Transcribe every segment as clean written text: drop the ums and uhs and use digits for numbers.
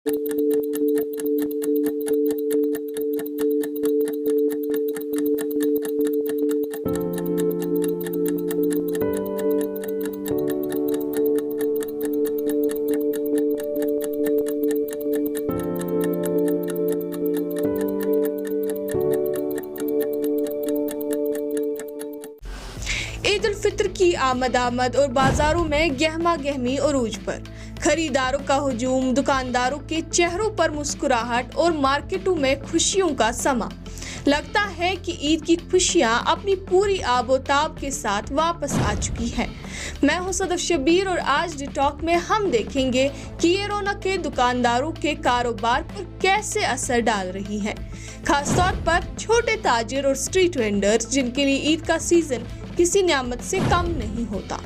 ईद उल फितर की आमद और बाजारों में गहमा गहमी अरूज पर। खरीदारों का हुजूम, दुकानदारों के चेहरों पर मुस्कुराहट और मार्केटों में खुशियों का समा। लगता है कि ईद की खुशियां अपनी पूरी आबोताब के साथ वापस आ चुकी हैं। मैं हूं सदफ शबीर और आज डी टॉक में हम देखेंगे कि ये रौनकें दुकानदारों के कारोबार पर कैसे असर डाल रही हैं, खासतौर पर छोटे ताजिर और स्ट्रीट वेंडर्स जिनके लिए ईद का सीजन किसी नियामत से कम नहीं होता।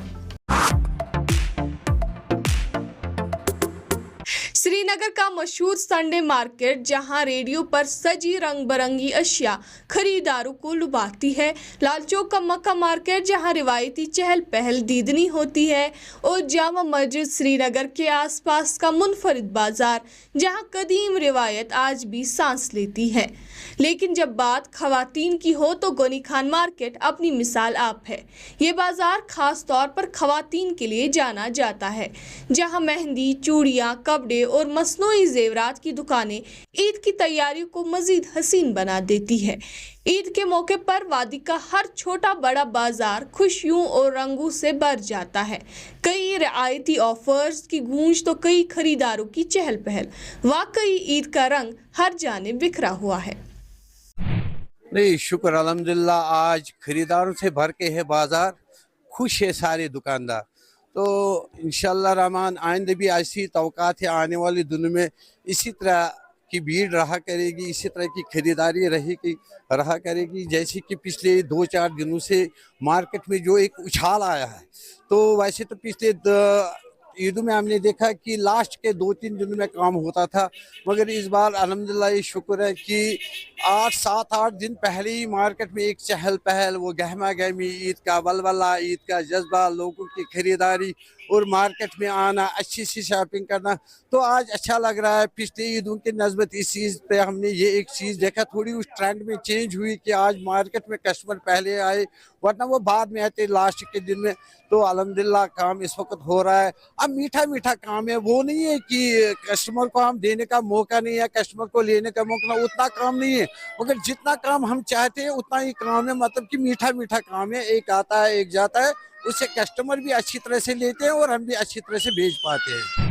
श्रीनगर का मशहूर संडे मार्केट, जहां रेडियो पर सजी रंग बरंगी अशिया खरीदारों को लुभाती है, लाल चौक का मक्का मार्केट जहां रिवायती चहल पहल दीदनी होती है, और जामा मस्जिद श्रीनगर के आसपास का मुनफरिद बाजार जहां कदीम रिवायत आज भी सांस लेती है। लेकिन जब बात खवातीन की हो तो गनी खान मार्केट अपनी मिसाल आप है। ये बाजार खास तौर पर खवातीन के लिए जाना जाता है, जहां मेहंदी, चूड़ियां, कपड़े और मसनूई जेवरात की दुकानें ईद की तैयारियों को मजीद हसीन बना देती है। ईद के मौके पर वादी का हर छोटा बड़ा बाजार खुशियों और रंगों से भर जाता है। कई रियायती ऑफर्स की गूंज तो कई खरीदारों की चहल पहल। वाकई ईद का रंग हर जाने बिखरा हुआ है। नहीं, शुक्र अल्हम्दुलिल्लाह, आज खरीदारों से भर के है बाजार, खुश है सारे दुकानदार। तो इंशाल्लाह रहमान आइंदा भी ऐसी तवक्कात है, आने वाले दिनों में इसी तरह की भीड़ रहा करेगी, इसी तरह की खरीदारी रहा करेगी। जैसे कि पिछले 2-4 दिनों से मार्केट में जो एक उछाल आया है, तो वैसे तो पिछले ईदों में हमने देखा कि लास्ट के 2-3 दिनों में काम होता था, मगर इस बार अल्हम्दुलिल्लाह ये शुक्र है कि 7-8 दिन पहले ही मार्केट में एक चहल पहल, वो गहमा गहमी, ईद का वलवला, ईद का जज्बा, लोगों की खरीदारी और मार्केट में आना, अच्छी सी शॉपिंग करना, तो आज अच्छा लग रहा है। पिछले ईदों की नस्बत इस चीज़ पे हमने ये एक चीज़ देखा, थोड़ी उस ट्रेंड में चेंज हुई कि आज मार्केट में कस्टमर पहले आए, वरना वो बाद में आते लास्ट के दिन में। तो अल्हम्दुलिल्लाह काम इस वक्त हो रहा है। अब मीठा मीठा काम है, वो नहीं है कि कस्टमर को हम देने का मौका नहीं है, कस्टमर को लेने का मौका, उतना काम नहीं है, मगर जितना काम हम चाहते हैं उतना ही काम है। मतलब कि मीठा मीठा काम है, एक आता है एक जाता है, उससे कस्टमर भी अच्छी तरह से लेते हैं और हम भी अच्छी तरह से बेच पाते हैं।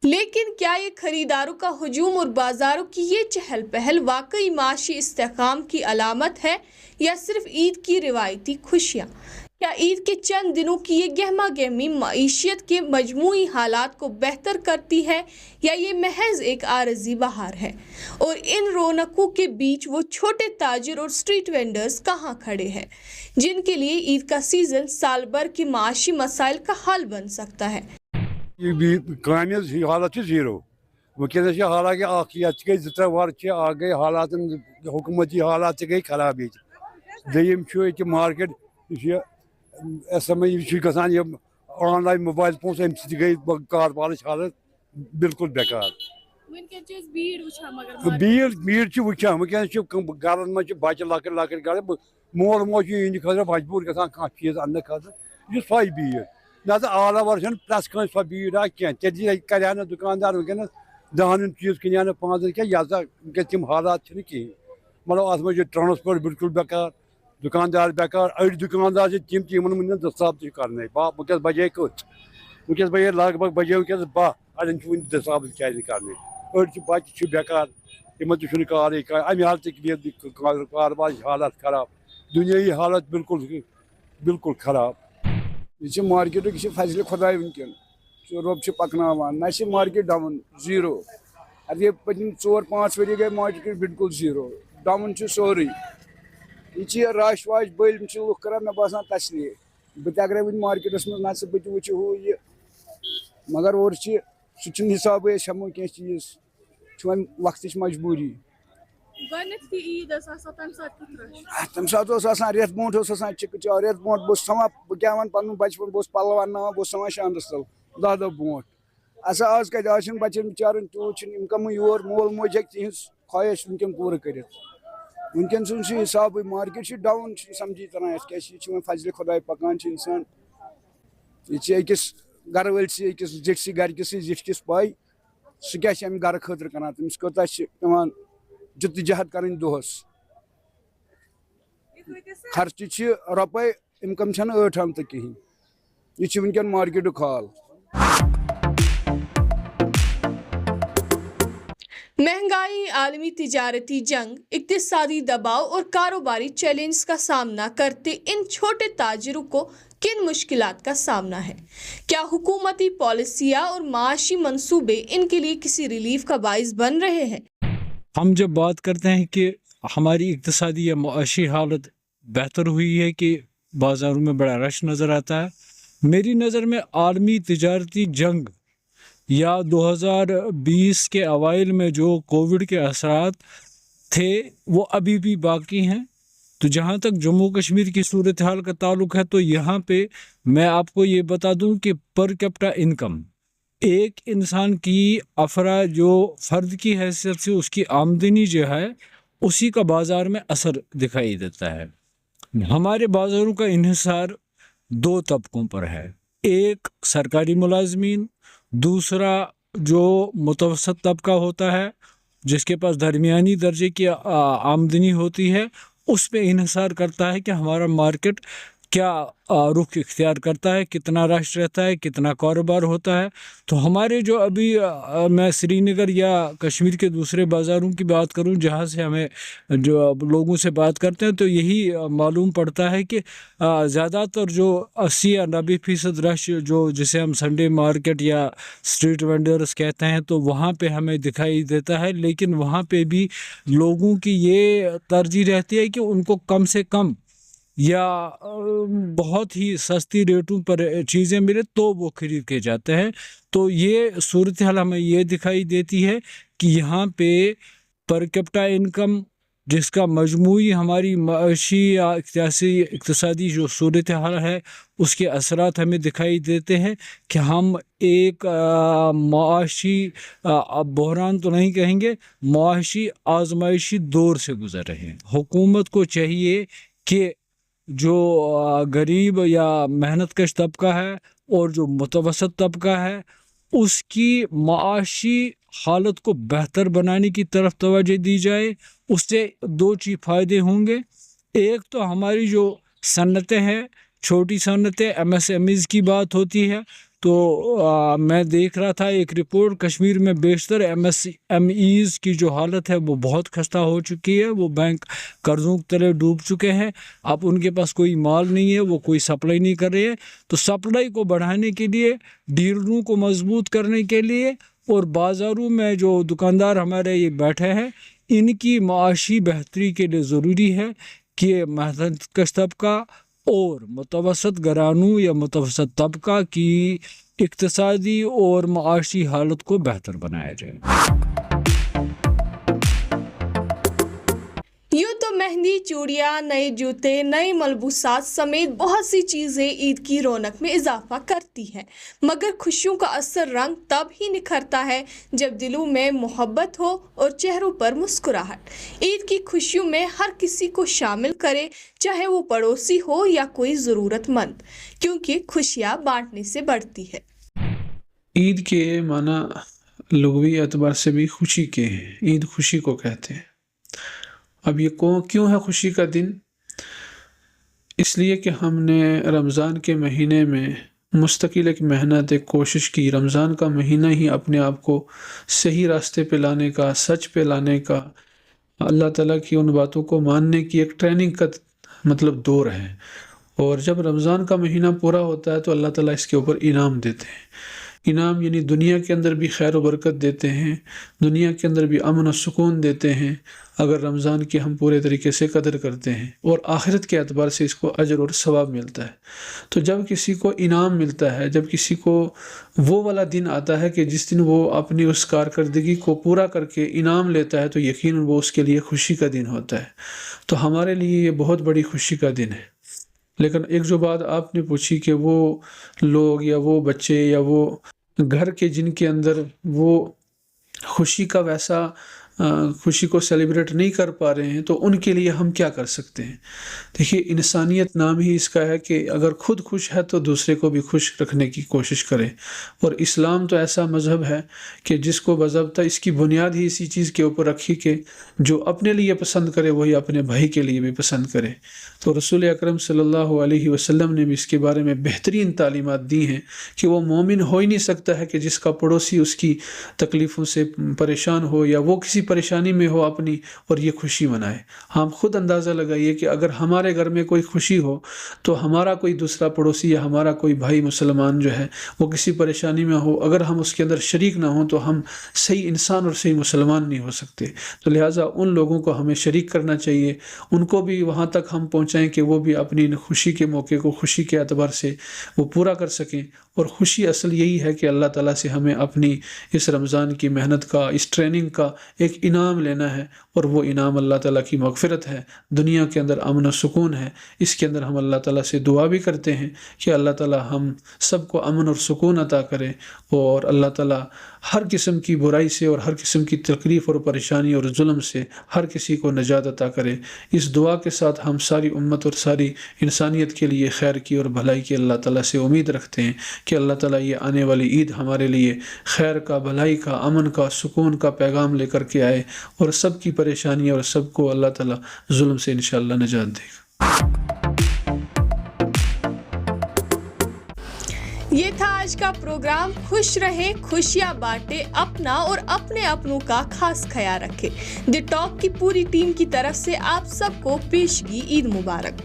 लेकिन क्या ये खरीदारों का हुजूम और बाजारों की ये चहल पहल वाकई माशी इस्तेकाम की अलामत है, या सिर्फ ईद की रिवायती खुशियाँ? क्या ईद के चंद दिनों की ये गहमा गहमी मईशियत के मजमूई हालात को बेहतर करती है, या ये महज एक आरजी बहार है? और इन रौनकों के बीच वो छोटे ताजिर और स्ट्रीट वेंडर्स कहाँ खड़े हैं, जिनके लिए ईद का सीजन साल भर के माशी मसाइल का हल बन सकता है? हालत जीरो वनस, हालांकि गई 2-3 वार आ गई हालात, हुकूमती हालात गई खराबी। दम मार्केट SME गसान ऑनलाइन मोबाइल पोस, अम गई कारोबार हालत बिल्कुल बेकार। भीड़ वुचान वनस गरन मज बच्चे लकट लकट गर, मोल मोज इन खर मजबूर गसान कह चीज अन्न खर, यह सो भीड़ ना ऑल ओवर प्रस कह सो भीड़ कह कर दुकानदार वनस 10 चीज कन 5 क्या तम हालात कहें। मतलब अत मे ट्रांसपोर्ट बिल्कुल बेकार, दुकानदार बेकार, अड़ दुकानदार तम वन 2 साल कर वनस बजे कत वनस बजे लगभग बजे वनस 12, अड़न वन 2 साल क्या कर, अड़ बच्चे बेकार, इन काल अमे हालत कारोबार हालत खराब, दुनियाई हालत बिल्कुल खराब। यह मार्केट फजल खुदा वनकन रब पकन ना मार्केट डाउन जीरो। अरे पतम 4-5 वरी गए मार्केट बिल्कुल जीरो, डाउन सोरे। यह रश वश बल लुख कर मे बासान तसलिए बत अगर वन मार्केटस मज ना बत वो यह, मगर और सह हिसाब हमो कह चीज वन वक्त मजबूरी। तम सात रेत ब्रोट चिक चाव, रेत ब्रोट बहुत समा बह क्या वन पुन बचपन बहुत पल अन्न बहुत समा शानस तल 10 दह ब्रोट, اچھا آز کتہ آسن بچن بچارن تیوت انکم یور مول موج ہیٚکہِ تہنٛز خواہش ونکٮ۪ن پوٗرٕ کٔرِتھ ونکٮ۪ن چھُنہٕ حسابٕے مارکیٹ چھُ ڈاوُن چھُنہٕ سمجھی تران اَسہِ کیٛاہ چھِ یہِ چھُ وۄنۍ فضلہِ خۄداے پکان چھُ انسان یہ چھِ أکِس گرٕ وٲلۍ سی أکِس زِٹھۍ گرِکِس زِٹھۍ کِس پاے سُہ کیٛاہ چھُ امہِ گرٕ خٲطرٕ کران تٔمِس کوٗتاہ چھِ پیٚوان جدوجہد کرٕنۍ دۄہس خرچہِ چھِ رۄپے اِنکم چھنہٕ 8 آمژٕ کِہیٖنۍ یہ چھُ ونکٮ۪ن مارکیٹُک حال. महंगाई, आलमी तिजारती जंग, इक्तिसादी दबाव और कारोबारी चैलेंज का सामना करते इन छोटे ताजिरों को किन मुश्किलात का सामना है? क्या हुकूमती पॉलिसियाँ और माशी मंसूबे इनके लिए किसी रिलीफ का बाइस बन रहे हैं? हम जब बात करते हैं कि हमारी इक्तिसादी या मुआशी हालत बेहतर हुई है कि बाज़ारों में बड़ा रश नज़र आता है, मेरी नज़र में आलमी तिजारती जंग या 2020 के अवाइल में जो कोविड के असरात थे वो अभी भी बाकी हैं. तो जहाँ तक जम्मू कश्मीर की सूरत हाल का ताल्लुक़ है तो यहाँ पे मैं आपको ये बता दूँ कि पर कैपिटा इनकम एक इंसान की जो फ़र्द की हैसियत से उसकी आमदनी जो है उसी का बाज़ार में असर दिखाई देता है. हमारे बाज़ारों का इन्हिसार 2 तबकों पर है, एक सरकारी मुलाजमीन, दूसरा जो मुतवसत तबका होता है जिसके पास दरमियानी दर्जे की आमदनी होती है. उस पे इन्हिसार करता है कि हमारा मार्केट क्या रुख इख्तियार करता है, कितना रश रहता है, कितना कारोबार होता है. तो हमारे जो अभी मैं श्रीनगर या कश्मीर के दूसरे बाज़ारों की बात करूं जहां से हमें जो लोगों से बात करते हैं तो यही मालूम पड़ता है कि ज़्यादातर जो 80 या 90% रश जो जिसे हम संडे मार्केट या स्ट्रीट वेंडर्स कहते हैं तो वहाँ पे हमें दिखाई देता है. लेकिन वहाँ पे भी लोगों की ये तरजीह रहती है कि उनको कम से कम या बहुत ही सस्ती रेटों पर चीज़ें मिले तो वो खरीद के जाते हैं. तो ये सूरत हाल हमें ये दिखाई देती है कि यहाँ पे पर कैपिटा इनकम जिसका मजमूई हमारी माशी या इक्तिसादी जो सूरत हाल है उसके असरात हमें दिखाई देते हैं कि हम एक माशी बहरान तो नहीं कहेंगे, माशी आजमाइशी दौर से गुजर रहे हैं. हुकूमत को चाहिए कि जो गरीब या मेहनत कश तबका है और जो मुतवसत तबका है उसकी माशी हालत को बेहतर बनाने की तरफ तवज्जो दी जाए. उससे 2 चीज़ फ़ायदे होंगे. एक तो हमारी जो सन्नतें हैं, छोटी सन्नतें MSMEs की बात होती है तो मैं देख रहा था एक रिपोर्ट, कश्मीर में बेशतर MSMEs की जो हालत है वो बहुत खस्ता हो चुकी है. वो बैंक कर्ज़ों के तले डूब चुके हैं. अब उनके पास कोई माल नहीं है, वो कोई सप्लाई नहीं कर रहे हैं. तो सप्लाई को बढ़ाने के लिए, डीलरों को मजबूत करने के लिए और बाज़ारों में जो दुकानदार हमारे ये बैठे हैं इनकी माशी बेहतरी के लिए ज़रूरी है कि मेहनत कश तबका और मुतवसत घरानों या मुतवसत तबका की इक्तिसादी और माशी हालत को बेहतर बनाया जाए. यूँ तो मेहंदी, चूड़ियाँ, नए जूते, नए मलबूसात समेत बहुत सी चीज़ें ईद की रौनक में इजाफा करती हैं, मगर खुशियों का असर रंग तब ही निखरता है जब दिलों में मोहब्बत हो और चेहरों पर मुस्कुराहट. ईद की खुशियों में हर किसी को शामिल करे, चाहे वो पड़ोसी हो या कोई ज़रूरतमंद, क्योंकि खुशियाँ बांटने से बढ़ती है. ईद के माना लुग़वी एतबार से भी खुशी के हैं. ईद खुशी को कहते हैं. अब ये क्यों है खुशी का दिन? इसलिए कि हमने रमज़ान के महीने में मुस्तकिल एक मेहनत, एक कोशिश की. रमज़ान का महीना ही अपने आप को सही रास्ते पे लाने का, सच पे लाने का, अल्लाह ताला की उन बातों को मानने की एक ट्रेनिंग का मतलब दौर है. और जब रमज़ान का महीना पूरा होता है तो अल्लाह ताला इसके ऊपर इनाम देते हैं. इनाम यानी दुनिया के अंदर भी खैर व बरकत देते हैं, दुनिया के अंदर भी अमन और सुकून देते हैं अगर रमज़ान की हम पूरे तरीके से कदर करते हैं. और आखिरत के एतबार से इसको अजर और सवाब मिलता है. तो जब किसी को इनाम मिलता है, जब किसी को वो वाला दिन आता है कि जिस दिन वो अपनी उस कारकर्दगी को पूरा करके इनाम लेता है तो यकीनन वो उसके लिए खुशी का दिन होता है. तो हमारे लिए ये बहुत बड़ी खुशी का दिन है. लेकिन एक जो बात आपने पूछी कि वो लोग या वो बच्चे या वो घर के जिनके अंदर वो खुशी का वैसा खुशी को सेलिब्रेट नहीं कर पा रहे हैं, तो उनके लिए हम क्या कर सकते हैं। देखिए, इंसानियत नाम ही इसका है कि अगर खुद खुश है तो दूसरे को भी खुश रखने की कोशिश करें। और इस्लाम तो ऐसा मज़हब है कि जिसको बज़ाब्ता इसकी बुनियाद ही इसी चीज़ के ऊपर रखी कि जो अपने लिए पसंद करे वही अपने भाई के लिए भी पसंद करे। तो रसूल अकरम सल्लल्लाहु अलैहि वसल्लम ने भी इसके बारे में बेहतरीन तालीमात दी हैं कि वो मोमिन हो ही नहीं सकता है कि जिसका पड़ोसी उसकी तकलीफ़ों से परेशान हो या वो किसी परेशानी में हो अपनी और ये खुशी मनाए। हम खुद अंदाज़ा लगाइए कि अगर हमारे घर में कोई खुशी हो तो हमारा कोई दूसरा पड़ोसी या हमारा कोई भाई मुसलमान जो है वो किसी परेशानी में हो, अगर हम उसके अंदर शरीक ना हो तो हम सही इंसान और सही मुसलमान नहीं हो सकते। तो लिहाजा उन लोगों को हमें शरीक करना चाहिए, उनको भी वहाँ तक हम पहुँचाएँ कि वो भी अपनी खुशी के मौके को खुशी के एतबार से वो पूरा कर सकें। और खुशी असल यही है कि अल्लाह ताला से हमें अपनी इस रमज़ान की मेहनत का, इस ट्रेनिंग का एक इनाम लेना है, और वो इनाम अल्लाह ताला की मग़फ़िरत है, दुनिया के अंदर अमन और सुकून है। इसके अंदर हम अल्लाह ताला से दुआ भी करते हैं कि अल्लाह ताला हम सबको अमन और सुकून अता करे, और अल्लाह ताला हर किस्म की बुराई से और हर किस्म की तकलीफ़ और परेशानी और जुल्म से हर किसी को निजात अता करे। इस दुआ के साथ हम सारी उम्मत और सारी इंसानियत के लिए खैर की और भलाई की अल्लाह ताला से उम्मीद रखते हैं कि अल्लाह ताला ये आने वाली ईद हमारे लिए खैर का, भलाई का, अमन का, सुकून का पैगाम लेकर के आए, और सब की परेशानी और सबको अल्लाह ताला जुल्म से इंशाअल्लाह निजात देगा। ये था आज का प्रोग्राम। खुश रहे, खुशियां बांटे, अपना और अपने अपनों का खास ख्याल रखें। द टॉक की पूरी टीम की तरफ से आप सबको पेशगी ईद मुबारक।